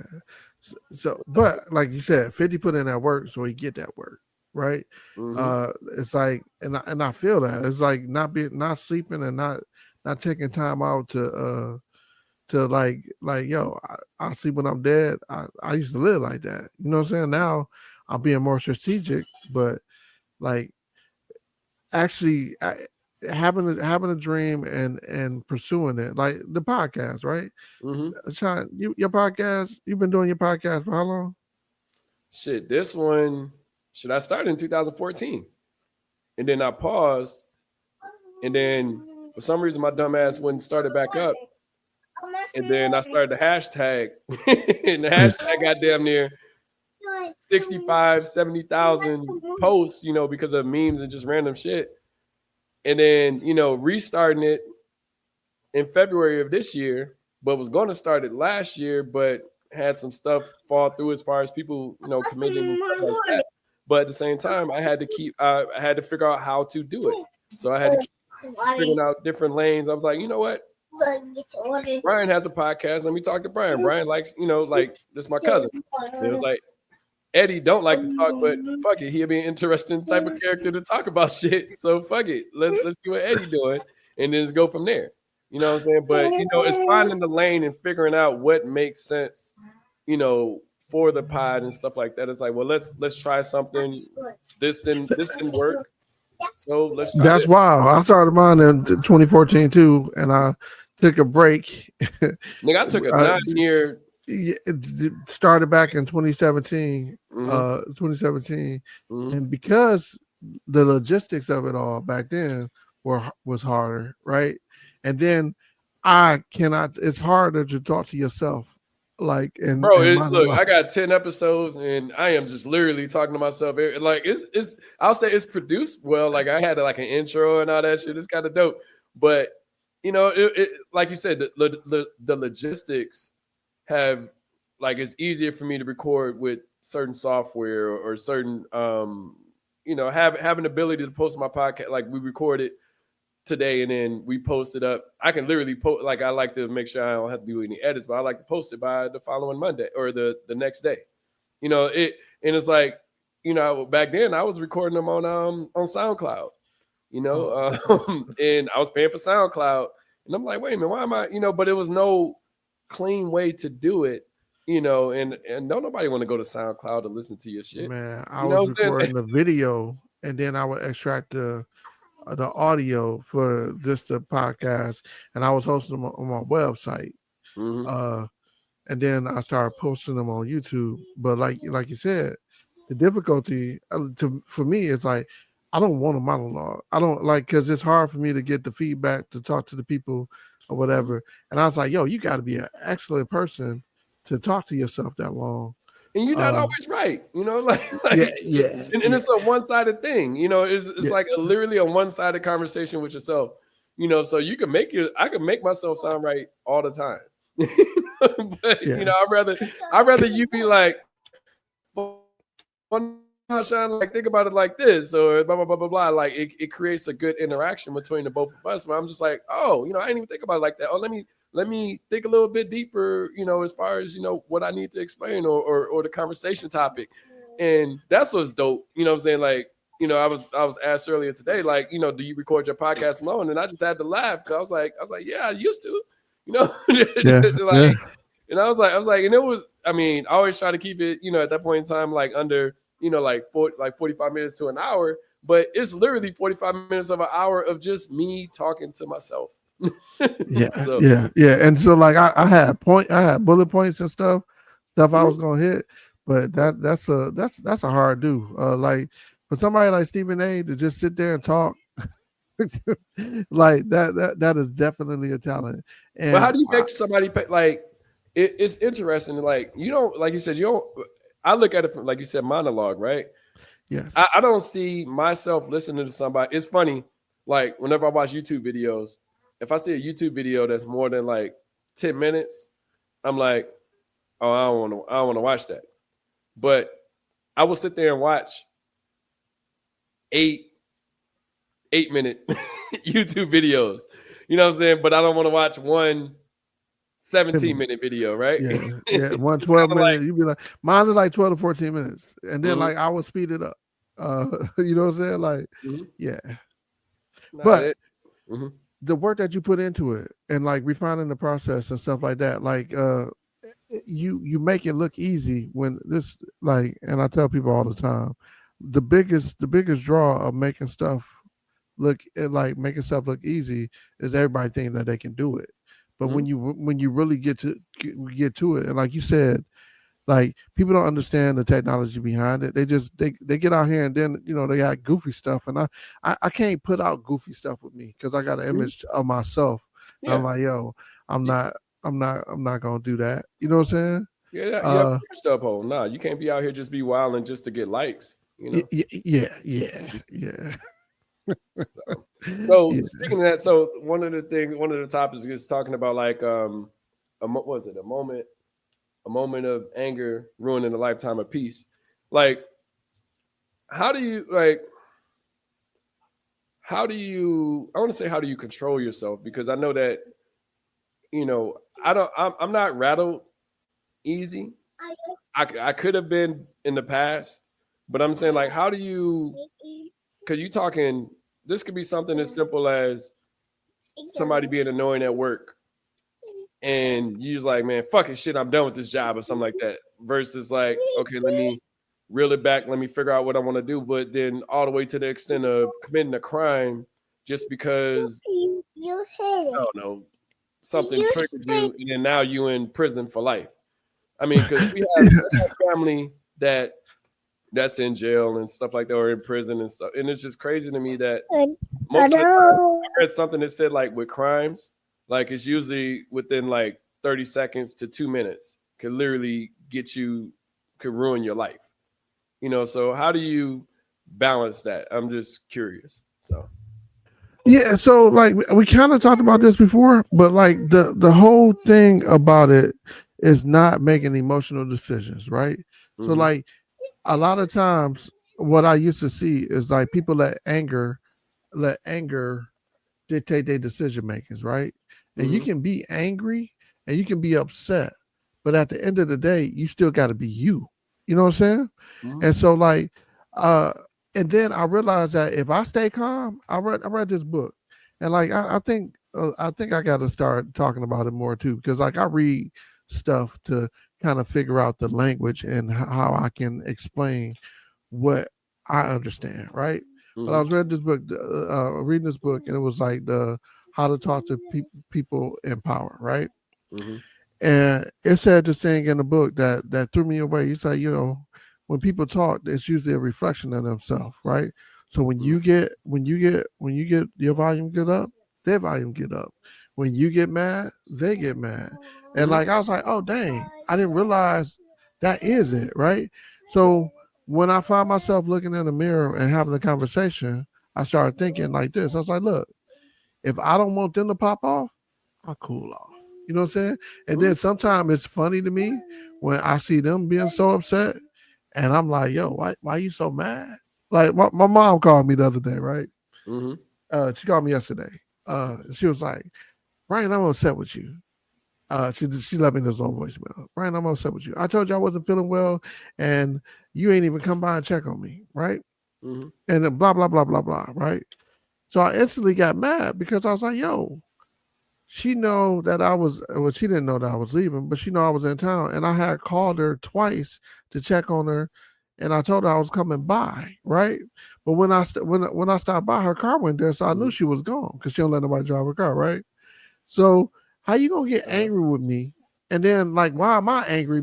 man. So, but like you said, 50 put in that work, so he get that work, right? It's like, and I feel that it's like not sleeping and not taking time out to like yo, I see when I'm dead. I used to live like that. You know what I'm saying? Now I'm being more strategic, but like actually having a dream and pursuing it, like the podcast, right? Sean, your podcast, you've been doing your podcast for how long? Shit, this one, I started in 2014, and then I paused, and then for some reason my dumb ass wouldn't start it back up, and then I started the hashtag, and the hashtag got damn near 65, 70,000 posts, because of memes and just random shit. And then, restarting it in February of this year, but was going to start it last year, but had some stuff fall through as far as people, committing and stuff like that. But at the same time, I had to figure out how to do it. So I had to keep figuring out different lanes. I was like, you know what? Brian has a podcast. Let me talk to Brian. Brian likes, like, this is my cousin. And it was like, Eddie don't like to talk, but fuck it, he'll be an interesting type of character to talk about shit. So fuck it, let's see what Eddie doing, and then just go from there. You know what I'm saying? But it's finding the lane and figuring out what makes sense, for the pod and stuff like that. It's like, well, let's try something. This didn't work, so let's try. That's wild. I started mine in 2014 too, and I took a break. Nigga, I took a 9-year. It started back in 2017, 2017, and because the logistics of it all back then was harder, right? And then it's harder to talk to yourself, like, and bro, look, I got 10 episodes and I am just literally talking to myself. Like, it's I'll say it's produced well. Like, I had like an intro and all that shit. It's kind of dope, but it like you said, the logistics have, like, it's easier for me to record with certain software or certain have an ability to post my podcast. Like, we record it today and then we post it up. I can literally post, like, I like to make sure I don't have to do any edits, but I like to post it by the following Monday or the next day. And it's like, back then I was recording them on SoundCloud, and I was paying for SoundCloud, and I'm like, wait a minute, why am I, but it was no clean way to do it, and don't nobody want to go to SoundCloud to listen to your shit. Man, I was recording the video and then I would extract the audio for just the podcast, and I was hosting them on my website. And then I started posting them on YouTube. But like you said, the difficulty for me is like, I don't want a monologue. I don't like, because it's hard for me to get the feedback to talk to the people or whatever. And I was like, yo, you got to be an excellent person to talk to yourself that long. And you're not always right, yeah. And it's a one-sided thing, it's like literally a one-sided conversation with yourself, so you can I can make myself sound right all the time. But I'd rather you be like, Sean, like, think about it like this, or blah blah blah blah blah. Like, it creates a good interaction between the both of us. Where I'm just like, oh, I didn't even think about it like that. Oh, let me think a little bit deeper, as far as what I need to explain or the conversation topic, and that's what's dope. You know what I'm saying? Like, I was asked earlier today, like, do you record your podcast alone? And I just had to laugh because I was like, yeah, I used to, like, and I was like, and it was, I mean, I always try to keep it, at that point in time, like under, like 45 minutes to an hour, but it's literally 45 minutes of an hour of just me talking to myself. Yeah. And so, like, I had bullet points and stuff I was gonna hit, but that's a hard do. Like, for somebody like Stephen A to just sit there and talk, like that is definitely a talent. And but how do you make somebody pay, like, it's interesting, like, you don't, like you said, you don't, I look at it from, like you said, monologue, right? Yes. I don't see myself listening to somebody. It's funny, like, whenever I watch YouTube videos, if I see a YouTube video that's more than like 10 minutes, I'm like, oh, I don't want to watch that. But I will sit there and watch 8-minute YouTube videos. You know what I'm saying? But I don't want to watch one 17-minute video, right? Yeah. One It's 12 kind of like, minute. You'd be like, mine is like 12 to 14 minutes. And then mhm, like I would speed it up. You know what I'm saying? Like, mhm. yeah. Nah, But that, mhm, the work that you put into it and like refining the process and stuff like that, like you make it look easy when this like, and I tell people all the time, the biggest draw of making stuff look like making stuff look easy is everybody thinking that they can do it. But mhm. when you really get to it, and like you said, like people don't understand the technology behind it. They get out here and then they got goofy stuff, and I can't put out goofy stuff with me because I got an Mhm. image of myself. And I'm Yeah. like, yo, I'm You, not I'm not gonna do that. You know what I'm saying? yeah, you have to Uh, put your stuff on. Nah, you can't be out here just be wilding just to get likes, you know? yeah. So, so Yeah. speaking of that, so one of the topics is talking about like what was it, a moment of anger ruining a lifetime of peace. Like, how do you like how do you I want to say how do you control yourself? Because I know that, I'm not rattled easy. I could have been in the past, but I'm saying like how do you because you talking this could be something as simple as somebody being annoying at work and you just like, man, fuck it, shit, I'm done with this job or something like that. Versus like, okay, let me reel it back, let me figure out what I want to do. But then all the way to the extent of committing a crime just because I don't know something triggered you, and then now you in prison for life. I mean, because we have family that's in jail and stuff like that, or in prison and stuff, and it's just crazy to me that most of the time I read something that said like with crimes, like it's usually within like 30 seconds to 2 minutes could literally could ruin your life. So how do you balance that? I'm just curious. So Yeah, so like we kind of talked about this before, but like the whole thing about it is not making emotional decisions, right? So mm-hmm, like a lot of times what I used to see is like people let anger dictate their decision makings, right? And you mm-hmm, can be angry and you can be upset, but at the end of the day, you still got to be you. You know what I'm saying? mm-hmm, And so like, uh, and then I realized that if I stay calm, I read this book, and like I think I got to start talking about it more too because like I read stuff to kind of figure out the language and how I can explain what I understand, right? But I mm-hmm, was reading this book, and it was like the how to talk to people in power, right? mm-hmm, And it said this thing in the book that threw me away. He said, when people talk, it's usually a reflection of themselves, right? So when you get your volume get up, their volume get up. When you get mad, they get mad. And mm-hmm, like I was like, oh dang, I didn't realize that is it, right? So when I find myself looking in the mirror and having a conversation, I started thinking like this. I was like, look, if I don't want them to pop off, I'll cool off. You know what I'm saying? And mm-hmm, then sometimes it's funny to me when I see them being so upset, and I'm like, yo, why you so mad? Like my mom called me the other day, right? mm-hmm, She called me yesterday. She was like, Brian, I'm upset with you. She left me this long voicemail. Brian, I'm upset with you. I told you I wasn't feeling well, and you ain't even come by and check on me, right? mm-hmm, And then blah blah blah blah blah, right? So I instantly got mad because I was like, yo, she know that I was well, she didn't know that I was leaving, but she know I was in town, and I had called her twice to check on her, and I told her I was coming by, right? But when I stopped by, her car went there, so I knew mm-hmm. she was gone because she don't let nobody drive her car, right? So how you gonna get Uh-huh. angry with me, and then like why am I angry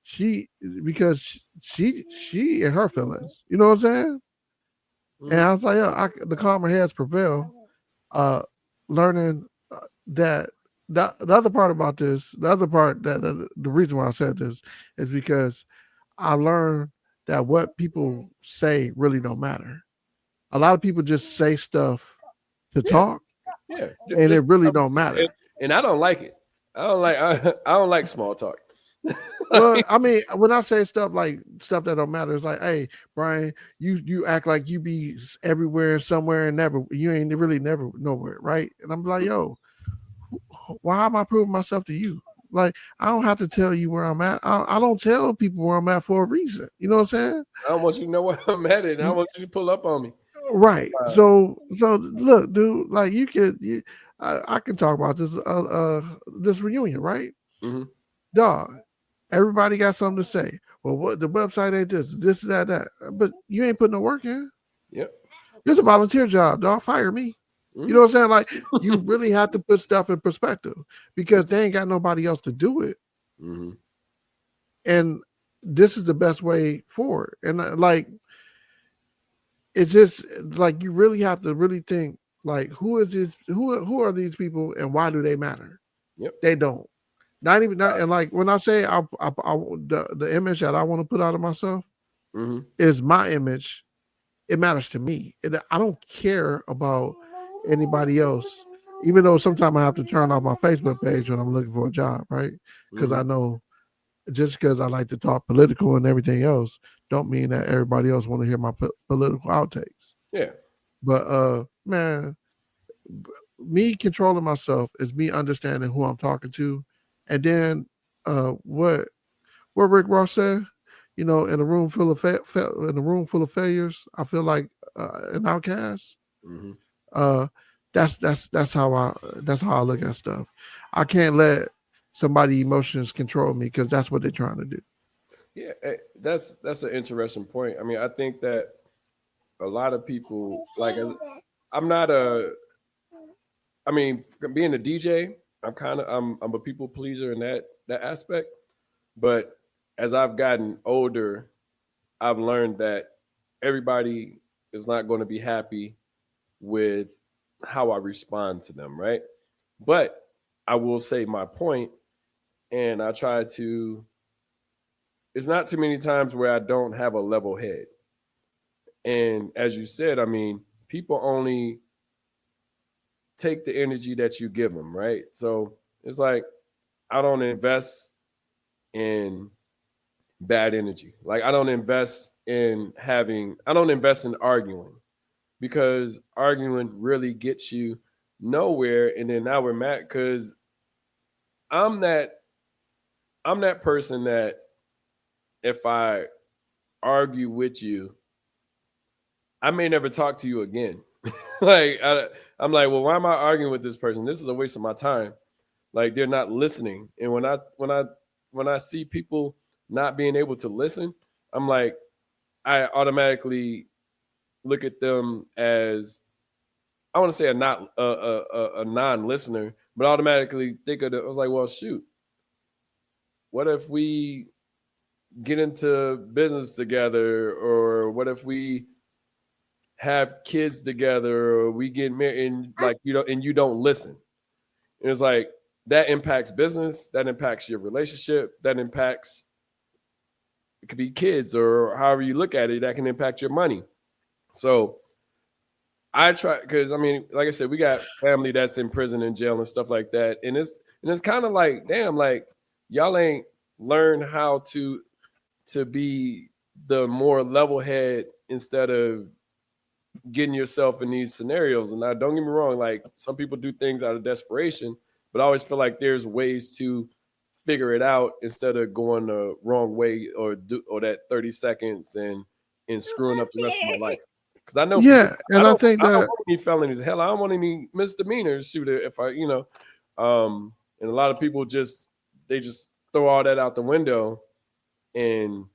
she because she and her feelings, you know what I'm saying? And Mm-hmm. I was like, yeah, the calmer heads prevail. Uh, learning that the other part about this, the other part that the reason why I said this is because I learned that what people say really don't matter. A lot of people just say stuff to Yeah, talk, yeah. and it Just really don't matter. and I don't like it. I don't like small talk. Well, I mean, when I say stuff like stuff that don't matter, it's like, hey, Brian, you act like you be everywhere, somewhere, and never. You ain't really never nowhere, right? And I'm like, yo, why am I proving myself to you? Like, I don't have to tell you where I'm at. I don't tell people where I'm at for a reason. You know what I'm saying? I don't want you to know where I'm at, and I want you to pull up on me. Right. So look, dude, like I can talk about this reunion, right? Mm-hmm. Dog, everybody got something to say. Well, what the website ain't this, that. But you ain't putting no work in. Yep. It's a volunteer job, dog. Fire me. Mm-hmm. You know what I'm saying? Like, you really have to put stuff in perspective because they ain't got nobody else to do it. Mm-hmm. And this is the best way forward. And like, it's just like you really have to really think like, who is this? Who are these people, and why do they matter? Yep. They don't. Not even that. And like when I say the image that I want to put out of myself is my image. It matters to me. I don't care about anybody else, even though sometimes I have to turn off my Facebook page when I'm looking for a job, right? Because I know just because I like to talk political and everything else, don't mean that everybody else want to hear my political outtakes. Yeah. But man, me controlling myself is me understanding who I'm talking to, and then what Rick Ross said. You know, in a room full of failures, I feel like an outcast. That's how I look at stuff. I can't let somebody emotions control me because that's what they're trying to do. Yeah, that's an interesting point. I mean, I think that a lot of people like I'm not a. I mean, being a DJ, I'm a people pleaser in that aspect. But as I've gotten older, I've learned that everybody is not going to be happy with how I respond to them, right? But I will say my point, and I try to. It's not too many times where I don't have a level head. And as you said, I mean, people only take the energy that you give them, right? So it's like I don't invest in bad energy. Like I don't invest in arguing because arguing really gets you nowhere. And then now we're mad because I'm that person that if I argue with you, I may never talk to you again. Like I'm like, well, why am I arguing with this person? This is a waste of my time. Like they're not listening. And when I see people not being able to listen, I'm like, I automatically look at them as I want to say a non-listener, but automatically think of it. I was like, well, shoot, what if we get into business together, or what if we have kids together, or we get married, and like you don't listen? And it's like that impacts business, that impacts your relationship, that impacts it could be kids or however you look at it, that can impact your money. So I try because I mean, like I said, we got family that's in prison and jail and stuff like that, and it's kind of like, damn, like y'all ain't learned how to be the more level head instead of getting yourself in these scenarios. And now, don't get me wrong, like some people do things out of desperation, but I always feel like there's ways to figure it out instead of going the wrong way or that 30 seconds and screwing up the rest of my life. Because I know, Yeah, and I think I don't that want any felonies. Hell, I don't want any misdemeanors. Shoot, if I, and a lot of people just throw all that out the window and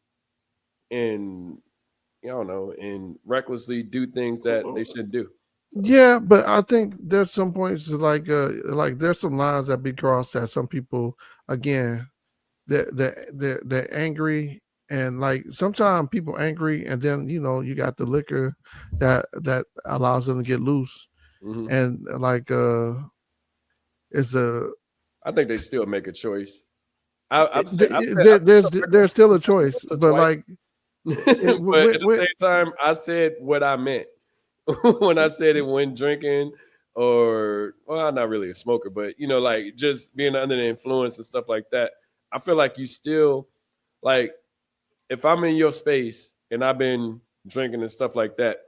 I don't know, and recklessly do things that they shouldn't do. So. Yeah, but I think there's some points like there's some lines that be crossed that some people again they're angry, and like sometimes people angry, and then you got the liquor that allows them to get loose, and like it's a. I think they still make a choice. There's still a choice, but like. But at the same time, I said what I meant when I said it when drinking, or well, I'm not really a smoker, but like just being under the influence and stuff like that. I feel like you still like if I'm in your space and I've been drinking and stuff like that,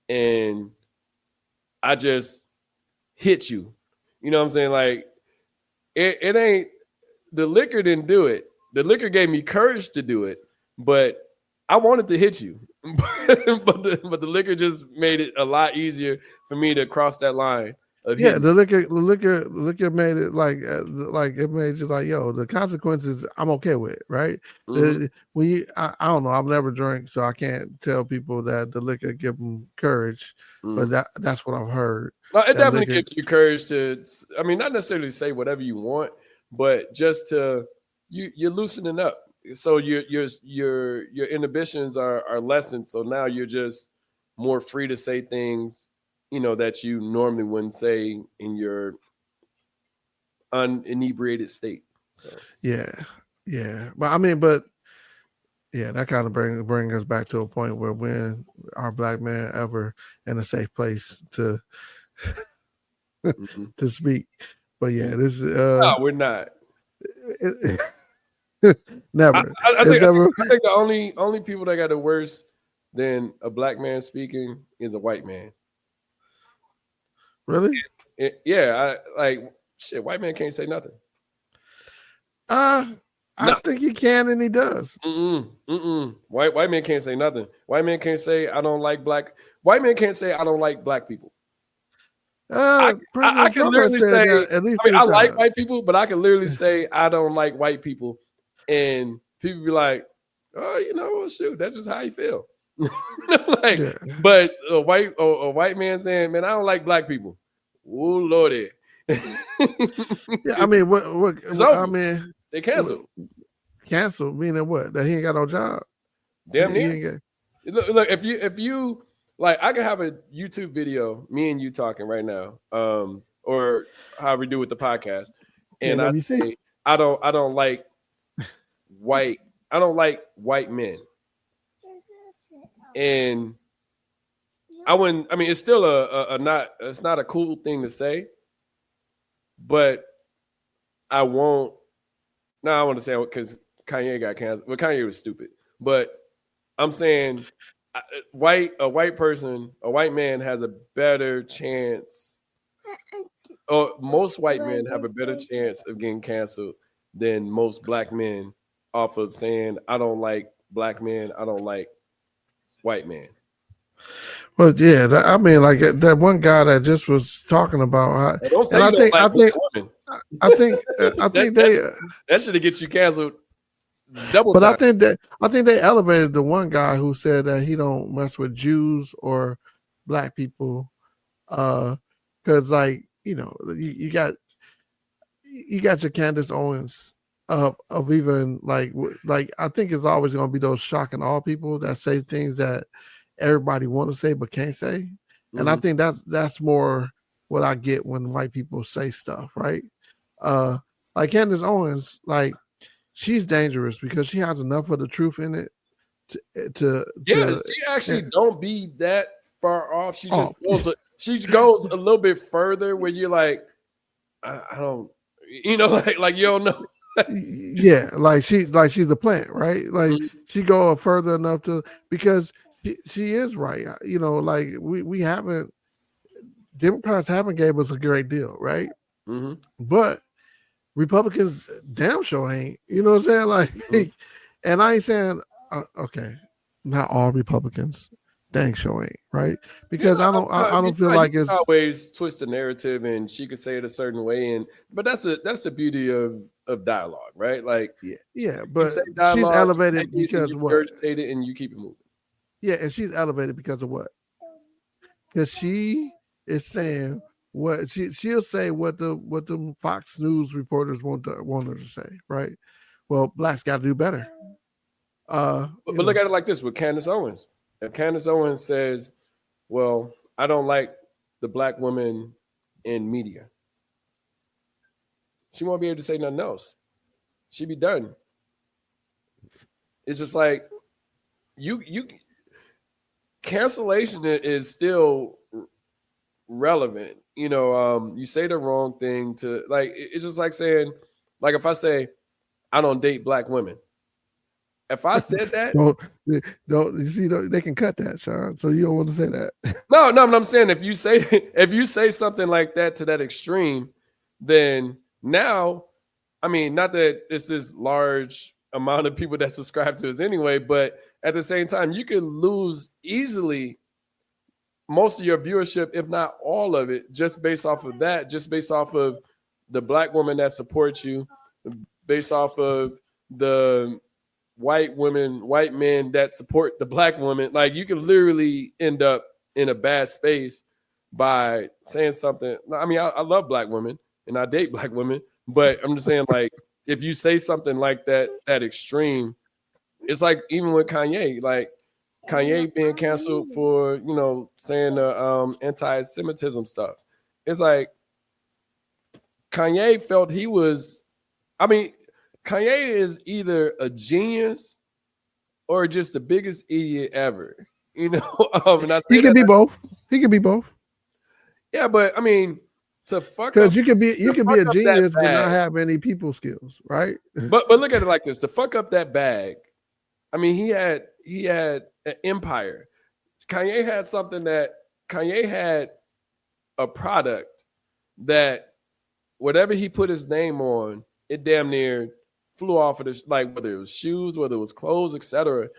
and I just hit you, you know what I'm saying? Like it ain't the liquor didn't do it. The liquor gave me courage to do it, but I wanted to hit you, but the liquor just made it a lot easier for me to cross that line of Yeah, hitting. the liquor made it like it made you like, yo, the consequences I'm okay with, right? Mhm. I don't know, I've never drank, so I can't tell people that the liquor give them courage, but Mhm. that's what I've heard. No, it That definitely liquor, gives you courage to. I mean, not necessarily say whatever you want, but just to you're loosening up. So your inhibitions are lessened. So now you're just more free to say things, that you normally wouldn't say in your uninebriated state. So yeah, yeah. But I mean, but yeah, that kind of bring us back to a point where when our black man ever in a safe place to mhm. to speak. But yeah, this No, we're not. it, I, never. I, I It's think ever I think the only people that got it worse than a black man speaking is a white man. really. Yeah, like shit. White man can't say nothing. Uh I Nothing. think he can and he does. White man can't say nothing. White man can't say I don't like black. White man can't say I don't like black people. I President can Trump has literally said say, that at least I mean, three I like times. white people, but I can literally say I don't like white people, and people be like, "Oh, well, shoot, that's just how you feel." Like, Yeah. but a white man saying, "Man, I don't like black people." Oh lordy, Yeah, I mean it's I over. mean They canceled. cancel meaning what? That he ain't got no job. Damn He near. ain't got Look, if you like, I could have a YouTube video, me and you talking right now, or how we do with the podcast, and I KWC. say I don't like white, I don't like white men, and I wouldn't. I mean, it's still a not. It's not a cool thing to say, but I won't. No, I want to say because Kanye got canceled. Well, Kanye was stupid, but I'm saying a white man has a better chance, or most white men have a better chance of getting canceled than most black men off of saying I don't like black men, I don't like white men. Well, yeah, I mean, like that one guy that just was talking about how, Well, don't say and you don't like white women. I think That should have get you canceled double but time. I think they elevated the one guy who said that he don't mess with Jews or black people, because like you got your Candace Owens of even like I think it's always going to be those shocking all people that say things that everybody want to say but can't say, and I think that's more what I get when white people say stuff, right? Like Candace Owens, like she's dangerous because she has enough of the truth in it to Yeah, she actually don't be that far off. She just goes a little bit further where you're like, I don't, like you don't know. Yeah, like she's a plant, right? Like she go further enough to because she is right. Like we haven't Democrats haven't gave us a great deal, right? But Republicans damn sure ain't. You know what I'm saying? Like, and I ain't saying okay, not all Republicans. Dang sure ain't, right? Because I don't feel like it's always twist the narrative, and she could say it a certain way, but that's the beauty of dialogue, right? Like yeah, but say dialogue, she's elevated because you what? regurgitate it and you keep it moving. Yeah, and she's elevated because of what? Because she is saying what she'll say what the Fox News reporters want her to say, right? Well, blacks got to do better. But look at it like this with Candace Owens. If Candace Owens says, "Well, I don't like the black woman in media," she won't be able to say nothing else. She'd be done. It's just like you cancellation is still relevant. You say the wrong thing to like. It's just like saying, like if I say I don't date black women. If I said that, don't you see? They can cut that, Sean. So you don't want to say that. No. But I'm saying if you say something like that to that extreme, then Now, I mean, not that it's this large amount of people that subscribe to us anyway, but at the same time, you could lose easily most of your viewership, if not all of it, just based off of that, just based off of the black woman that supports you, based off of the white men that support the black woman. Like, you can literally end up in a bad space by saying something. I mean, I love black women and I date black women, but I'm just saying, like, if you say something like that extreme, it's like even with Kanye, like Kanye being canceled for, you know, saying the anti-Semitism stuff. It's like Kanye felt he was, I mean, Kanye is either a genius or just the biggest idiot ever. You know, and he can be both. He can be both. Yeah, but I mean, to fuck up, because you could be a genius but not have any people skills, right? But look at it like this: to fuck up that bag. I mean, he had an empire. Kanye had a product that whatever he put his name on, it damn near flew off of this, like whether it was shoes, whether it was clothes, etc.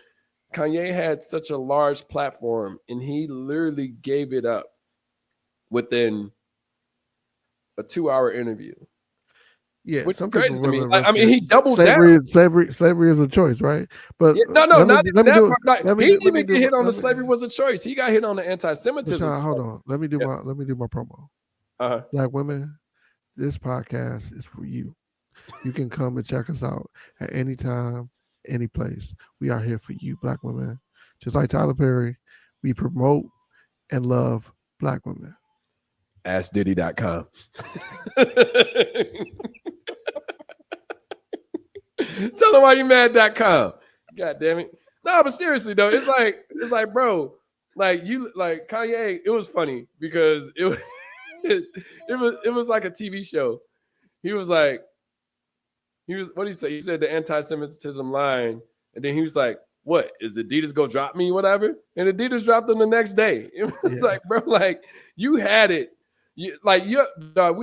Kanye had such a large platform and he literally gave it up within a 2-hour interview. Yeah, which some crazy people to me. Like, I mean, he doubled slavery down. Slavery is a choice, right? But he didn't even get hit on the slavery was a choice. He got hit on the anti-Semitism. Hold on, let me do my promo. Black women, this podcast is for you. You can come and check us out at any time, any place. We are here for you, black women. Just like Tyler Perry, we promote and love black women. AskDiddy.com. Tell them why you mad.com. God damn it. No, but seriously though, it's like, bro, like you, like Kanye, it was funny because it was like a TV show. He was what did he say? He said the anti-Semitism line, and then he was like, what, is Adidas go drop me, whatever? And Adidas dropped them the next day. It was like, bro, like you had it. We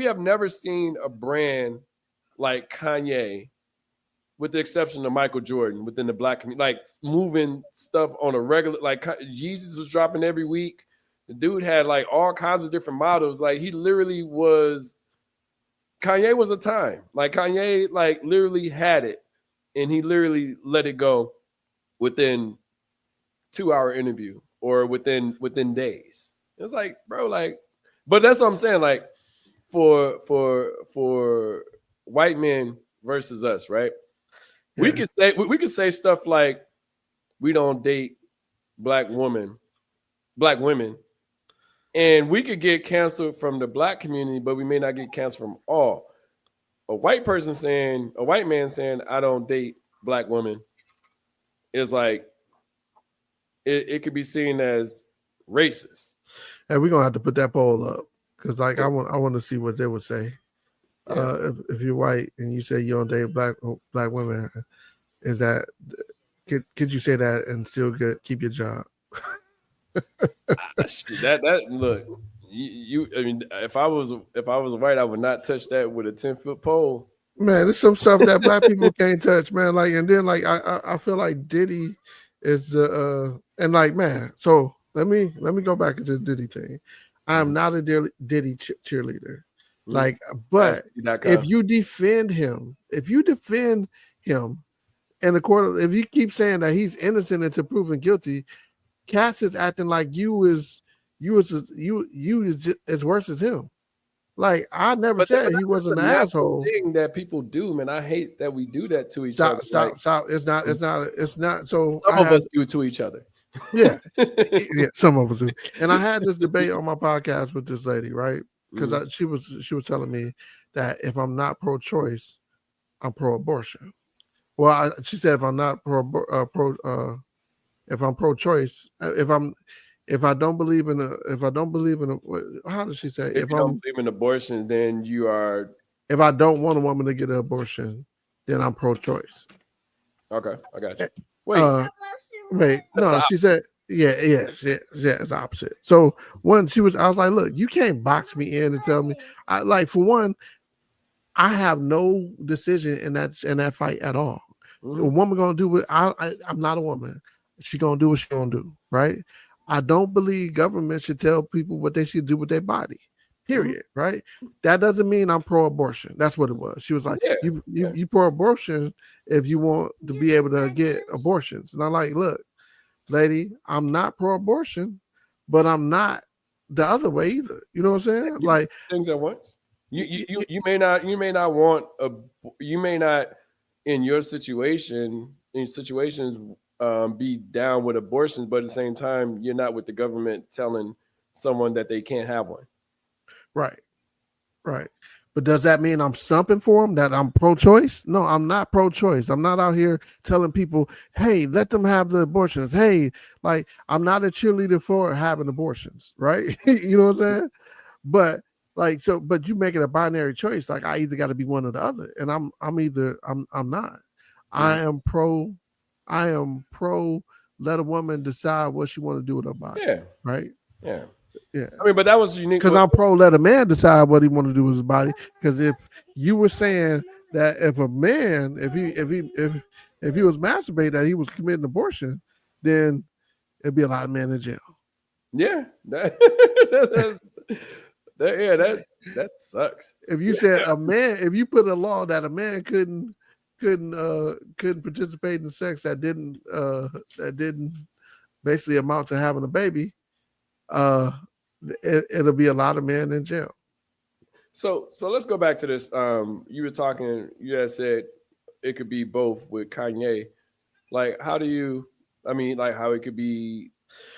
have never seen a brand like Kanye, with the exception of Michael Jordan, within the black community, like moving stuff on a regular, like Jesus was dropping every week. The dude had like all kinds of different models. Like he literally was, Kanye was a time. Like Kanye, like literally had it, and he literally let it go within 2-hour interview or within days. It was like, bro, like, but that's what I'm saying. Like for white men versus us, right? Yeah. We could say stuff like we don't date black women, and we could get canceled from the black community, but we may not get canceled from all. A white man saying I don't date black women is like it could be seen as racist. And we're gonna have to put that poll up because, like, I want to see what they would say. Yeah. If you're white and you say you don't date black women, is that could you say that and still keep your job? that look, you. I mean, if I was white, I would not touch that with a 10-foot pole. Man, there's some stuff that black people can't touch, man. Like, and then like I feel like Diddy is the and like, man. So let me go back into the Diddy thing. I'm not a Diddy cheerleader. Like, but if you defend him in the court, if you keep saying that he's innocent until proven guilty, Cass is acting like you is as worse as him. Like, I never said he was an asshole. Thing that people do, man. I hate that we do that to each other. Stop. It's not. So some of us do to each other. Yeah, yeah. Some of us do. And I had this debate on my podcast with this lady, right? Because she was telling me that if I'm not pro-choice, I'm pro-abortion. Well, she said if I'm not if I'm pro-choice, if I don't believe in how does she say? If you don't believe in abortion, then you are. If I don't want a woman to get an abortion, then I'm pro-choice. Okay, I got you. Wait. No, she said, yeah, it's opposite. So I was like, look, you can't box me in and tell me. For one, I have no decision in that fight at all. A woman gonna do what I'm not a woman. She gonna do what she gonna do, right? I don't believe government should tell people what they should do with their body. Period. Right? That doesn't mean I'm pro-abortion. That's what it was. She was like, you pro-abortion if you want to be able to get abortions. And I'm like, look, lady, I'm not pro-abortion, but I'm not the other way either. You know what I'm saying? Like things at once. You may not want you may not in your situations be down with abortions, but at the same time you're not with the government telling someone that they can't have one. Right. But does that mean I'm stumping for them, that I'm pro-choice? No, I'm not pro-choice. I'm not out here telling people, hey, let them have the abortions. Hey, like I'm not a cheerleader for having abortions, right? You know what I'm saying? But but you make it a binary choice. Like I either got to be one or the other. And I'm not. I am pro let a woman decide what she want to do with her body. Yeah. Right? Yeah. Yeah. I mean, but that was unique. Because I'm pro let a man decide what he want to do with his body. Because if you were saying that if a man, if he was masturbating, that he was committing abortion, then it'd be a lot of men in jail. Yeah. That sucks. If you said a man, if you put a law that a man couldn't participate in sex that didn't basically amount to having a baby, it'll be a lot of men in jail. So let's go back to this. You were talking. You had said it could be both with Kanye. Like, how do you? I mean, like how it could be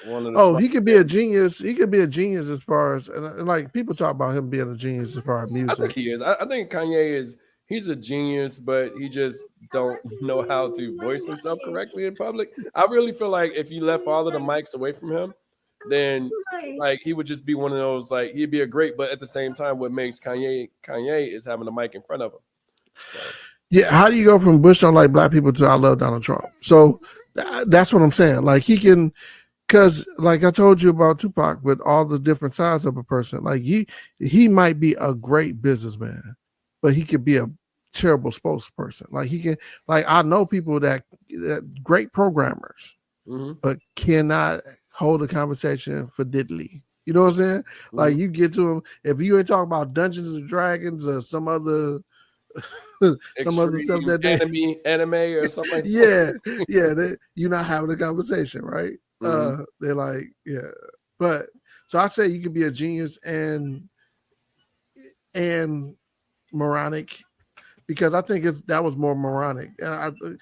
one of the. He could be a genius. He could be a genius as far as and like people talk about him being a genius as far as music. I think he is. I think Kanye is. He's a genius, but he just don't know how to voice himself correctly in public. I really feel like if you left all of the mics away from him, then like he would just be one of those, like he'd be a great, but at the same time, what makes Kanye is having the mic in front of him. So. Yeah, how do you go from Bush don't like black people to I love Donald Trump? So that's what I'm saying. Like he can, because like I told you about Tupac, with all the different sides of a person, like he might be a great businessman, but he could be a terrible spokesperson. Like he can, like I know people that great programmers, but cannot hold a conversation for diddly. You know what I'm saying? Like you get to him, if you ain't talking about Dungeons and Dragons or some other stuff that they anime or something like that. Yeah, you're not having a conversation, right? They're like, yeah. But so I say you could be a genius and moronic, because I think that was more moronic. And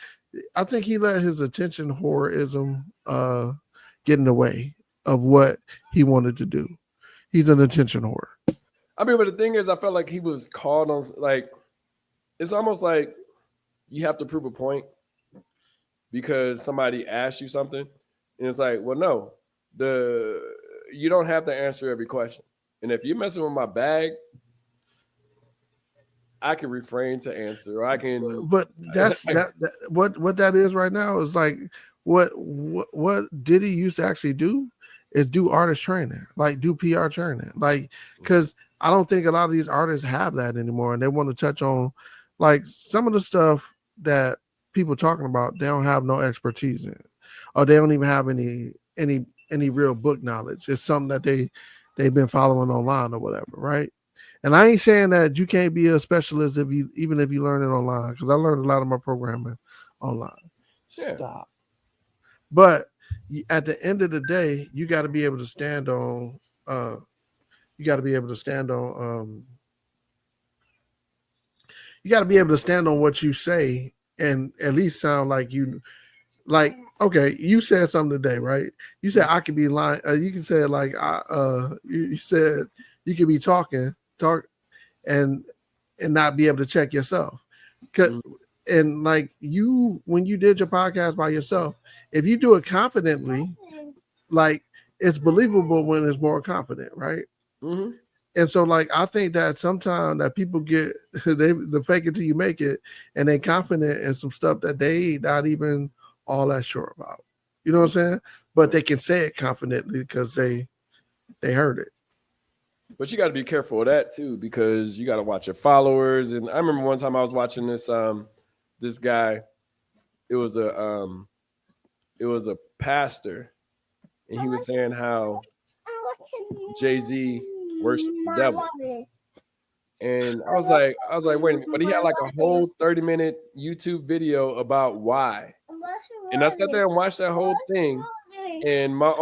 I think he let his attention whoreism get in the way of what he wanted to do. He's an attention whore. I mean, but the thing is, I felt like he was called on, like, it's almost like you have to prove a point because somebody asked you something. And it's like, well, no, you don't have to answer every question. And if you're messing with my bag, I can refrain to answer, or I can. But that's what that is right now is like what Diddy used to actually do is do artist training, like do PR training, like because I don't think a lot of these artists have that anymore, and they want to touch on like some of the stuff that people talking about. They don't have no expertise in, or they don't even have any real book knowledge. It's something that they've been following online or whatever, right? And I ain't saying that you can't be a specialist even if you learn it online, because I learned a lot of my programming online. Yeah. Stop. But at the end of the day, you got to be able to stand on. You got to be able to stand on. You got to be able to stand on what you say and at least sound like you. Like, okay, you said something today, right? You said I could be lying. You can say like you said you could be talk and not be able to check yourself. And like when you did your podcast by yourself, if you do it confidently, like it's believable when it's more confident, right? And so like I think that sometimes that people get the fake it till you make it, and they confident in some stuff that they not even all that sure about. You know what I'm saying? But they can say it confidently because they heard it. But you got to be careful of that too, because you got to watch your followers. And I remember one time I was watching this guy. It was a pastor, and he was saying how Jay-Z worships the devil. And I was like, wait a minute. But he had like a whole 30-minute YouTube video about why. And I sat there and watched that whole thing. And what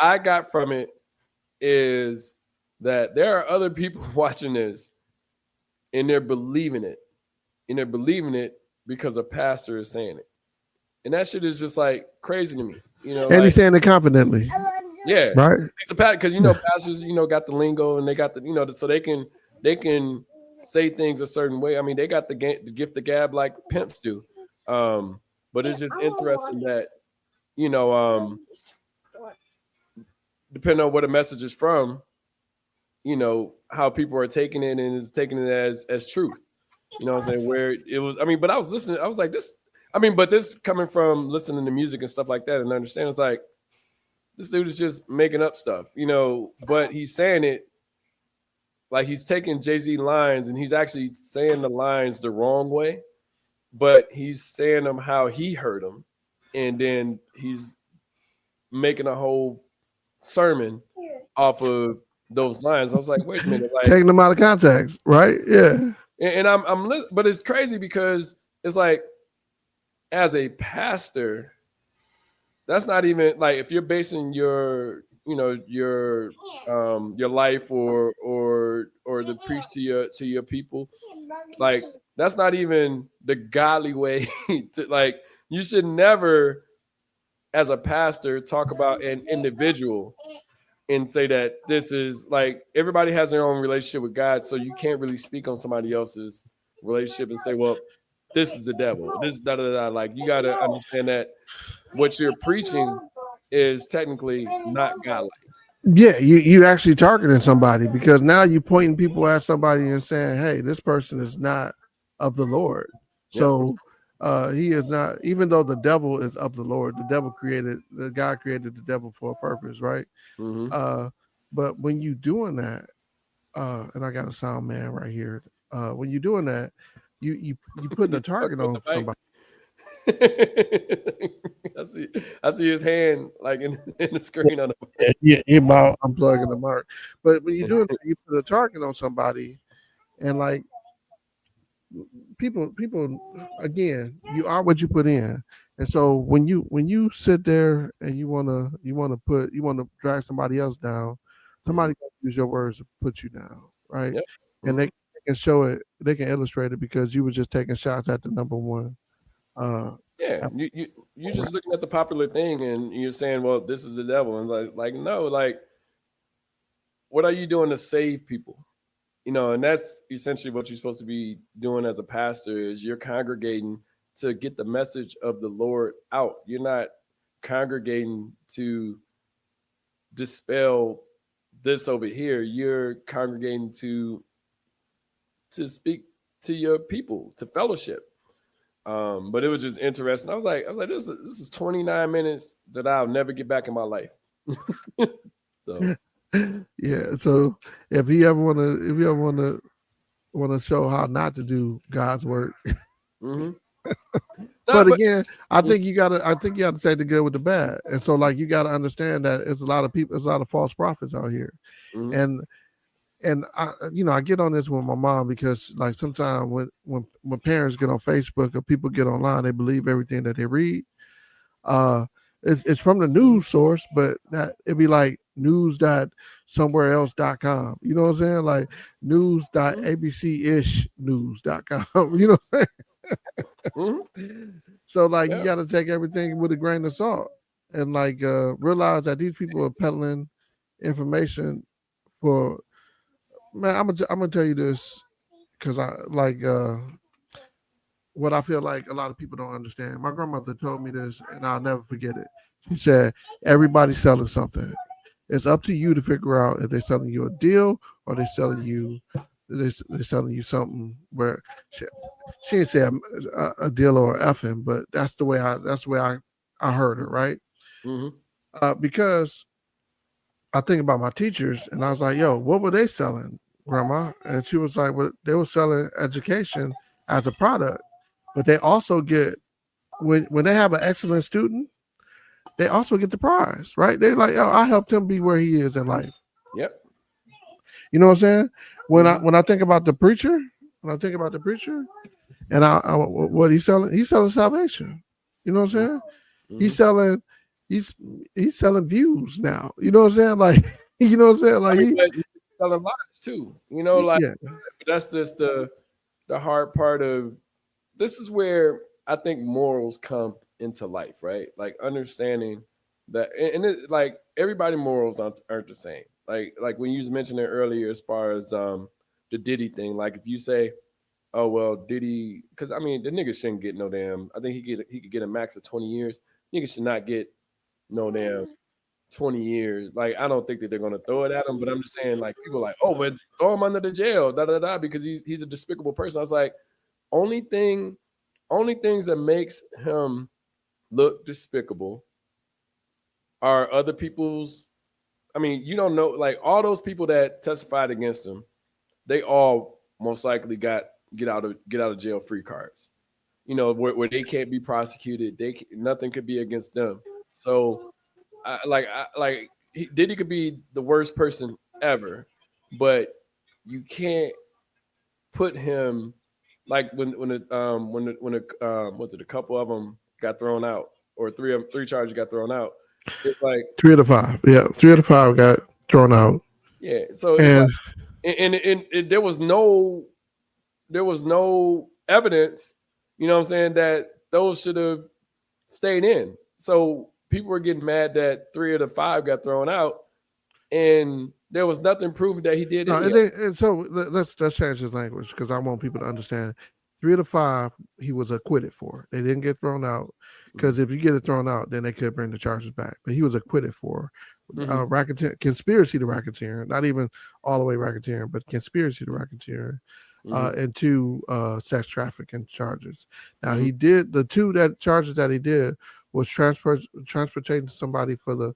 I got from it is that there are other people watching this and they're believing it. And they're believing it because a pastor is saying it. And that shit is just like crazy to me. And he's saying it confidently. Yeah. Right. Because pastors, got the lingo and they got the, so they can say things a certain way. I mean, they got the gift of gab like pimps do. But it's just interesting that, depending on what a message is from, how people are taking it and is taking it as truth. You know what I'm saying? Where it was, but I was listening, I was like, but this coming from listening to music and stuff like that and understand, it's like, this dude is just making up stuff, but he's saying it like he's taking Jay-Z lines and he's actually saying the lines the wrong way, but he's saying them how he heard them. And then he's making a whole sermon off of those lines. I was like, wait a minute. Like, taking them out of context, right? Yeah. And I'm listening, but it's crazy because it's like, as a pastor, that's not even like, if you're basing your life or the preach to your people, like, that's not even the godly way to, like, you should never, as a pastor, talk about an individual and say that this is like, everybody has their own relationship with God, so you can't really speak on somebody else's relationship and say, well, this is the devil, this is da da da. Like, you got to understand that what you're preaching is technically not godly. Yeah, you actually targeting somebody, because now you're pointing people at somebody and saying, hey, this person is not of the Lord. So he is not, even though the devil is of the Lord, God created the devil for a purpose, right? Mm-hmm. But when you doing that, and I got a sound man right here, when you're doing that, you putting a target on somebody. I see his hand like in the screen on the Yeah, I'm plugging the mark. But when you're doing that, you put a target on somebody, and like, people again, you are what you put in. And so when you sit there and you want to drag somebody else down, somebody can use your words to put you down, right? Yep. And they can show it, they can illustrate it, because you were just taking shots at the number one. You're just looking at the popular thing and you're saying, well, this is the devil. And like no, like, what are you doing to save people? And that's essentially what you're supposed to be doing as a pastor, is you're congregating to get the message of the Lord out. You're not congregating to dispel this over here. You're congregating to speak to your people, to fellowship. But it was just interesting. I was like, this is 29 minutes that I'll never get back in my life. So yeah. So if you ever want to show how not to do God's work. Mm-hmm. But again, I think you gotta take the good with the bad. And so, like, you gotta understand that there's a lot of false prophets out here. Mm-hmm. And I get on this with my mom, because like, sometimes when parents get on Facebook or people get online, they believe everything that they read. It's from the news source, but that it'd be like news.somewhereelse.com. You know what I'm saying? Like news.abc-ish-news.com. You know what I'm saying? Mm-hmm. So like, you got to take everything with a grain of salt, and like, realize that these people are peddling information for, man, I'm gonna tell you this, because I like, what I feel like a lot of people don't understand. My grandmother told me this, and I'll never forget it. She said, everybody's selling something. It's up to you to figure out if they're selling you a deal, or they're selling you something where she didn't say a deal or effing, but that's the way I heard it, right? Mm-hmm. Because I think about my teachers, and I was like, "Yo, what were they selling, Grandma?" And she was like, "Well, they were selling education as a product, but they also get when they have an excellent student, they also get the prize, right? They're like, oh, I helped him be where he is in life. Yep. You know what I'm saying? When I think about the preacher, and what he's selling salvation. You know what I'm saying? He's selling he's selling views now. You know what I'm saying? Like you know what I'm saying? Like but he's selling lies too. You know, like yeah. that's just the hard part of this is where I think morals come into life, right? Like understanding that, and like everybody morals aren't the same. Like when you was mentioning earlier, as far as the Diddy thing, like if you say, oh well, Diddy, because I mean the nigga shouldn't get no damn. I think he could get a max of 20 years. Nigga should not get no damn 20 years. Like I don't think that they're gonna throw it at him, but I'm just saying like people are like, oh, but throw him under the jail, da da da, because he's a despicable person. I was like, only thing only things that makes him look despicable are other people's. I mean, you don't know, like all those people that testified against him, they all most likely got get out of jail free cards. You know, where they can't be prosecuted, nothing could be against them. So, Diddy could be the worst person ever, but you can't put him like what's it, a couple of them got thrown out, or three charges got thrown out. It's like 3 of the 5. Yeah, 3 of the 5 got thrown out. yeah, so it's And like and there was no evidence, you know what I'm saying, that those should have stayed in. So people were getting mad that 3 of the 5 got thrown out, and there was nothing proving that he did no, any of it. and so let's change his language because I want people to understand. 3 of the 5 he was acquitted for. They didn't get thrown out because if you get it thrown out, then they could bring the charges back. But he was acquitted for racketeering, conspiracy to racketeering, not even all the way racketeering, but conspiracy to racketeering, and 2 sex trafficking charges. Now he did the 2 charges that he did was transportating somebody for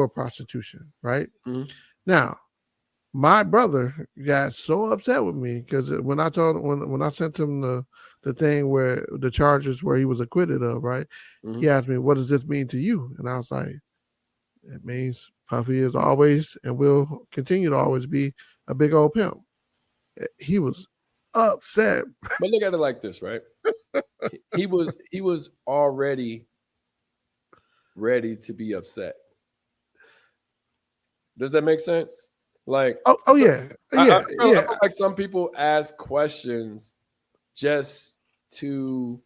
prostitution, right? Now, my brother got so upset with me because when I told when I sent him the thing where the charges where he was acquitted of, right? He asked me, "What does this mean to you?" And I was like, "It means Puffy is always and will continue to always be a big old pimp." He was upset. But look at it like this, right? He was already ready to be upset. Does that make sense? Like, oh yeah, I feel like some people ask questions just to,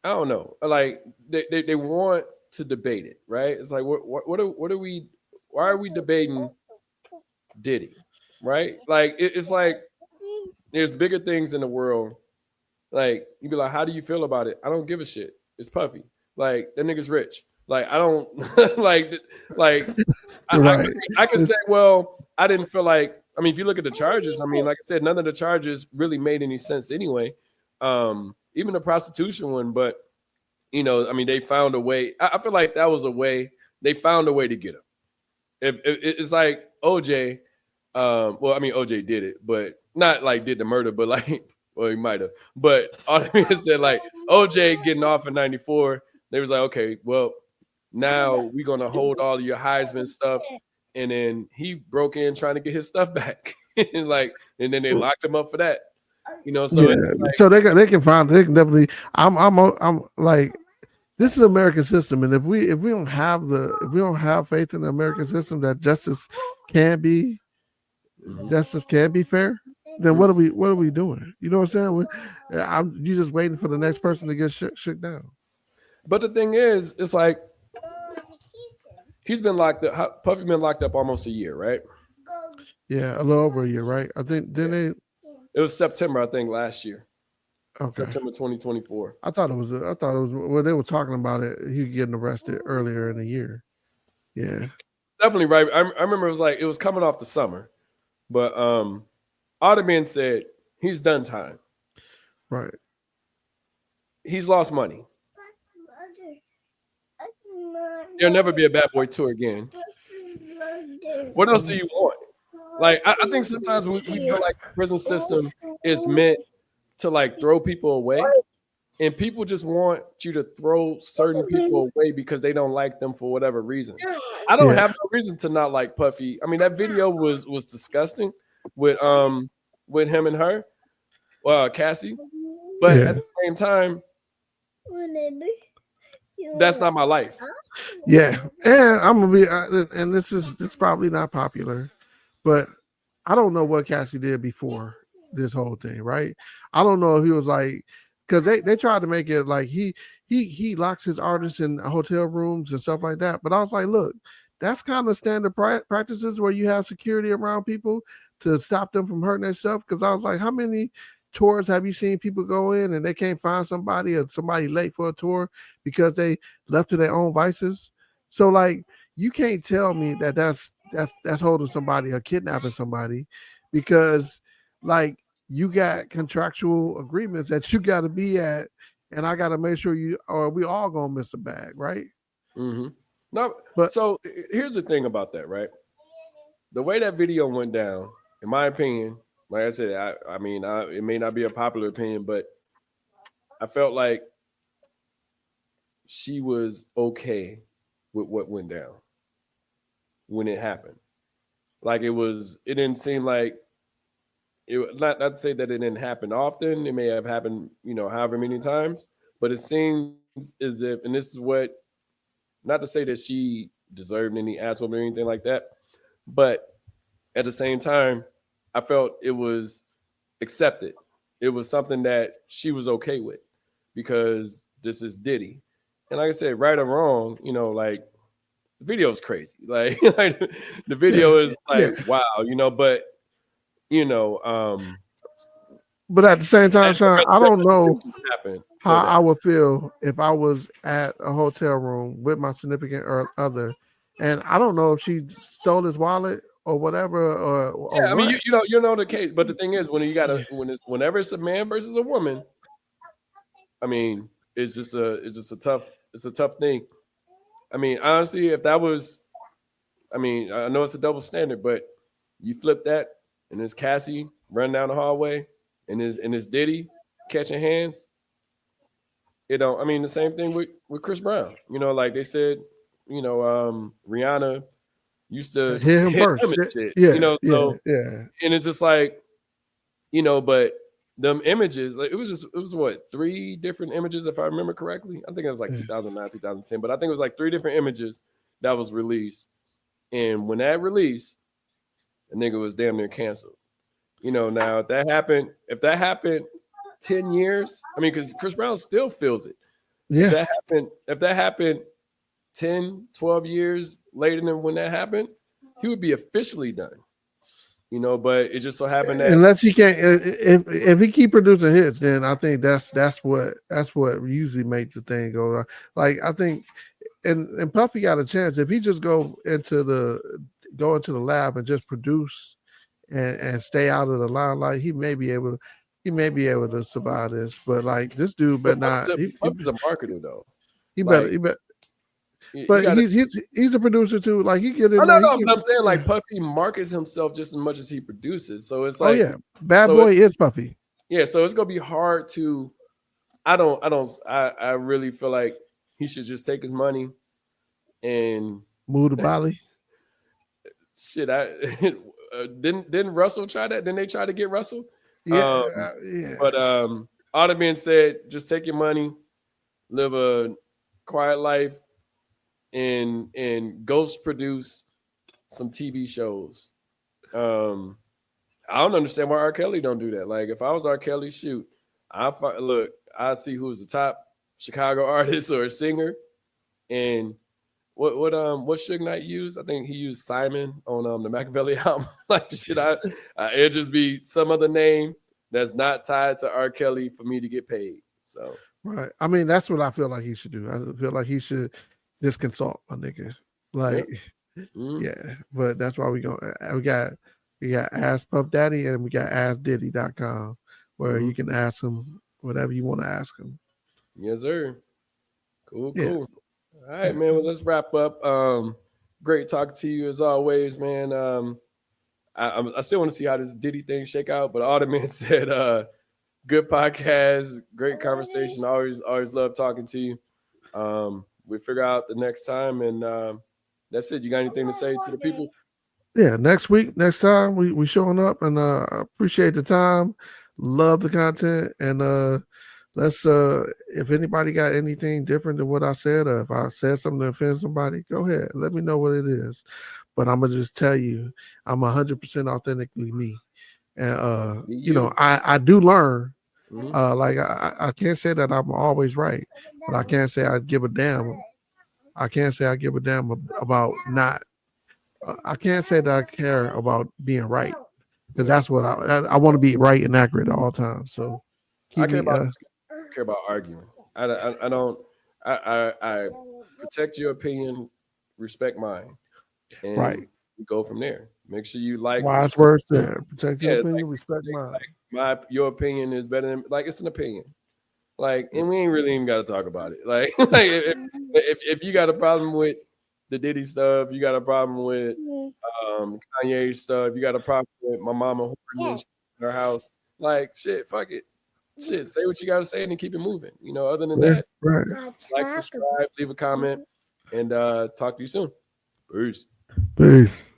I don't know, like they want to debate it, right? It's like what are we? Why are we debating Diddy, right? Like it's like there's bigger things in the world. Like you be like, how do you feel about it? I don't give a shit. It's Puffy. Like that nigga's rich. Like I don't like right. I can say, well, I didn't feel like. I mean, if you look at the charges, I mean, like I said, none of the charges really made any sense anyway. Even the prostitution one, but you know, I mean, they found a way. I feel like that was a way. They found a way to get him. If it's like OJ, well, I mean, OJ did it, but not like did the murder, but like, well, he might have. But all I mean said like OJ getting off in '94, they was like, okay, well, now we're gonna hold all of your Heisman stuff, and then he broke in trying to get his stuff back, and then they locked him up for that. You know, so yeah. So they can definitely. I'm like, this is American system, and if we don't have faith in the American system that justice can be fair, then what are we doing? You know what I'm saying? You just waiting for the next person to get shook down. But the thing is, it's like he's been locked up. Puffy been locked up almost a year, right? Yeah, a little over a year, right? I think it was September, I think, last year. Okay. September 2024. I thought it was when they were talking about it. He getting arrested earlier in the year. Yeah, definitely right. I remember it was coming off the summer, but all that being said, he's done time. Right. He's lost money. there'll never be a Bad Boy tour again. What else do you want? Like, I think sometimes we feel like the prison system is meant to like throw people away. And people just want you to throw certain people away because they don't like them for whatever reason. I don't have no reason to not like Puffy. I mean, that video was disgusting with him and her, Cassie. But at the same time, that's not my life. Yeah, and I'm gonna be, and it's probably not popular, but I don't know what Cassie did before this whole thing, right? I don't know if he was like, because they tried to make it like he locks his artists in hotel rooms and stuff like that. But I was like, look, that's kind of standard practices where you have security around people to stop them from hurting themselves. Because I was like, how many tours have you seen people go in and they can't find somebody or somebody late for a tour because they left to their own vices? So like, you can't tell me that that's holding somebody or kidnapping somebody, because like, you got contractual agreements that you got to be at, and I got to make sure we all gonna miss a bag, right? Mm-hmm. No, but so here's the thing about that, right? The way that video went down, in my opinion, like I said, I mean, it may not be a popular opinion, but I felt like she was okay with what went down when it happened. Like it didn't seem like it. Not to say that it didn't happen often. It may have happened, however many times. But it seems as if, and this is what, not to say that she deserved any asshole or anything like that, but at the same time, I felt it was accepted. It was something that she was okay with because this is Diddy. And like I said, right or wrong, like the video is crazy. Like, like the video is like, wow, but but at the same time, Sean, I don't know how I would feel if I was at a hotel room with my significant other, and I don't know if she stole his wallet or whatever. Or I mean, you know the case, but the thing is, whenever it's a man versus a woman, I mean, it's a tough thing. I mean, honestly, if that was, I mean, I know it's a double standard, but you flip that, and there's Cassie running down the hallway, and there's Diddy catching hands. I mean, the same thing with Chris Brown. Like they said, Rihanna used to hit him first. And shit, and it's just like, but them images, like it was what, 3 different images, if I remember correctly. I think it was like 2009, 2010, but I think it was like 3 different images that was released. And when that released, the nigga was damn near canceled. Now if that happened 10 years, I mean, because Chris Brown still feels it. Yeah. If that happened 10, 12 years later than when that happened, he would be officially done. But it just so happened that unless he can't, if he keep producing hits, then I think that's what usually makes the thing go on. Like I think, and Puffy got a chance if he just go into the lab and just produce and stay out of the limelight. He may be able to survive this, but like this dude better not. Puffy's a marketer though. He better. But he's a producer too. Like he get in. No, but I'm saying like Puffy markets himself just as much as he produces. So it's like, Bad Boy is Puffy. Yeah, so it's gonna be hard to. I really feel like he should just take his money and move to Bali. Shit, didn't Russell try that? Didn't they try to get Russell? Yeah. But all that being said, just take your money, live a quiet life, and ghost produce some TV shows. I don't understand why R. Kelly don't do that. Like if I was R. Kelly, shoot, I'd see who's the top Chicago artist or singer, and what Suge Knight use? I think he used Simon on the Machiavelli album. Like should it'd just be some other name that's not tied to R. Kelly for me to get paid. So right. I mean, that's what I feel like he should do. I feel like he should just consult my nigga. Like, yeah. But that's why we got Ask Puff Daddy and we got AskDiddy.com where you can ask him whatever you want to ask him. Yes, sir. Cool. All right, man. Well, let's wrap up. Great talking to you as always, man. I still want to see how this Diddy thing shake out, but all the man said, good podcast, great conversation. Always love talking to you. We figure out the next time, and that's it. You got anything to say to the people? Yeah, next time we showing up, and appreciate the time, love the content, and let's if anybody got anything different than what I said, or if I said something to offend somebody, go ahead, let me know what it is. But I'm gonna just tell you, I'm 100% authentically me, and I do learn. Like I can't say that I'm always right, but I can't say I give a damn. I can't say I give a damn about not. I can't say that I care about being right, because that's what I want to be right and accurate at all times. So I care about arguing. I don't. I protect your opinion, respect mine, and right. we go from there. Make sure you like, Wise subscribe. words there. Protect your Yeah, opinion, respect mine. your opinion is better than it's an opinion. And we ain't really even got to talk about it. Like if you got a problem with the Diddy stuff, you got a problem with Kanye stuff, you got a problem with my mama hoarding and shit in her house. Like shit, fuck it. Shit, say what you got to say and then keep it moving. Other than that, Right. like, subscribe, leave a comment, and talk to you soon. Peace. Peace.